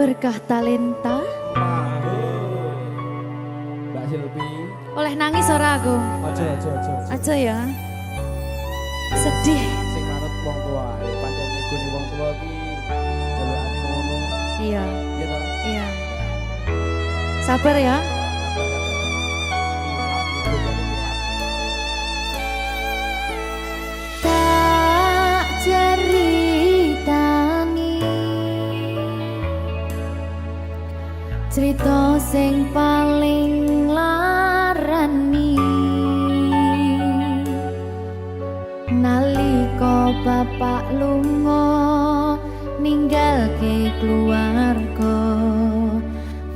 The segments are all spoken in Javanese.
Berkah talenta. Mbak Silvi. Oleh nangis ora aku? Aja. Aja ya. Sedih. Sing manut wong tua, pancen ngegoni wong tua ki jelokane ngono. Iya. Iya toh? Iya. Sabar ya. Tak ceritani cerita sing paling larani nalika bapak lunga ninggalke keluarga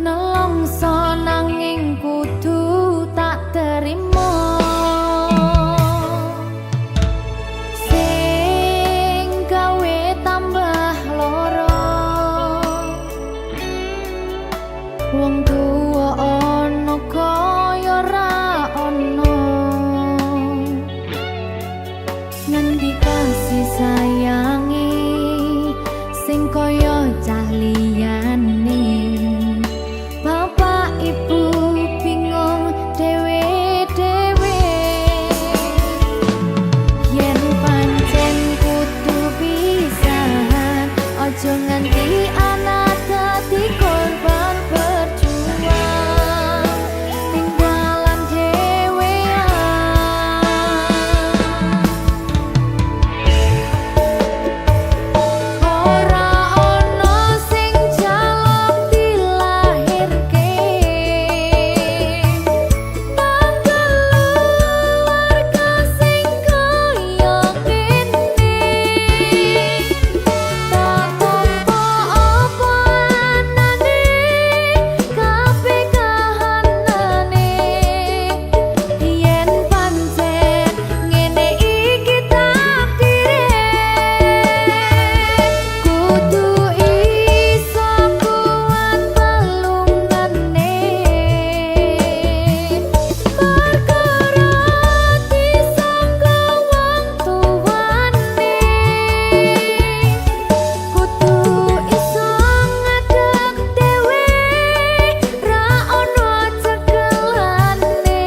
nelongso nanging kudu tak terima sing gawe tambah loro wong tuwa ana kaya ra ana ngendi kasih sayangi sing kaya cah liyane bapak ibu bingung dewe-dewe yen pancen kudu pisahan aja nganti anak dadi korban berjuang tinggalan dhewean ora ono sing jaluk dilahirke tanggal keluarga sing kaya kene tak tampa apa anane kabeh kahanane yen pancen ngene iki takdire kudu iso kuat pelungane perkara disangka wong tuwane kudu iso ngadeg dhewe ra ono cekelane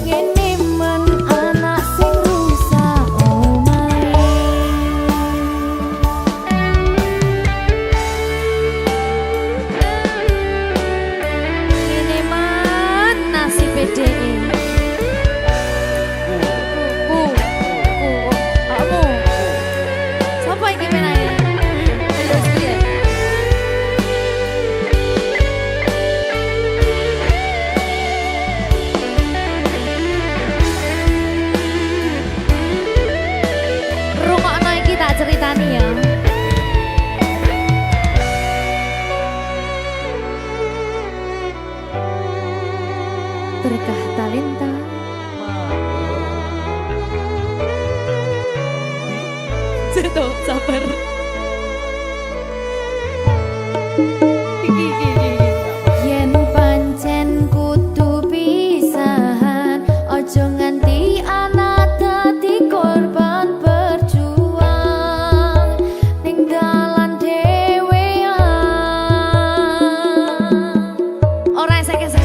ngene men anak sing rusak omahe ngene men nasib dhewe kamu sapa iki menane terus piye rungokno iki tak ceritani ya berkah talenta Ceto, sabar. Yen pancen kudu pisahan, ojo nganti anak dadi korban berjuang ning dalan dhewean. Ora esek-esek.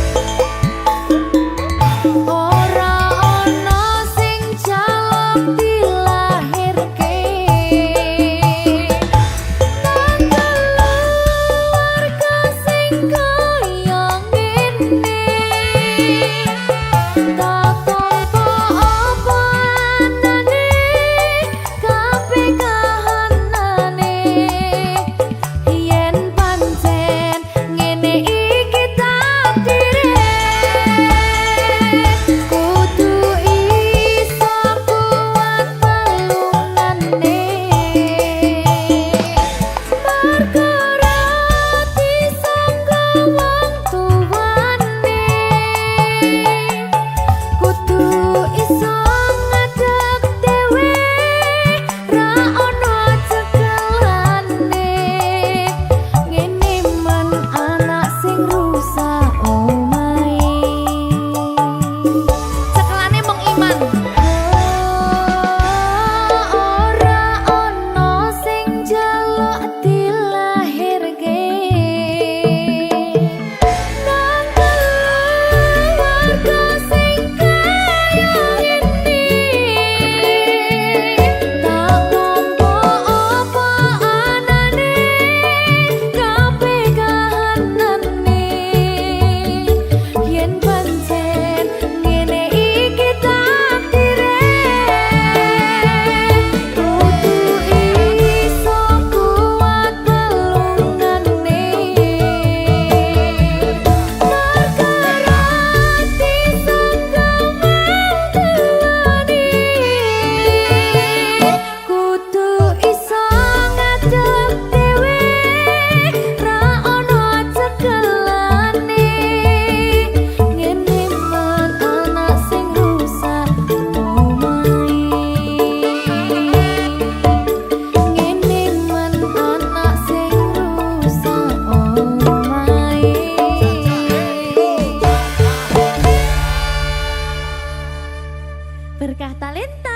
berkah talenta.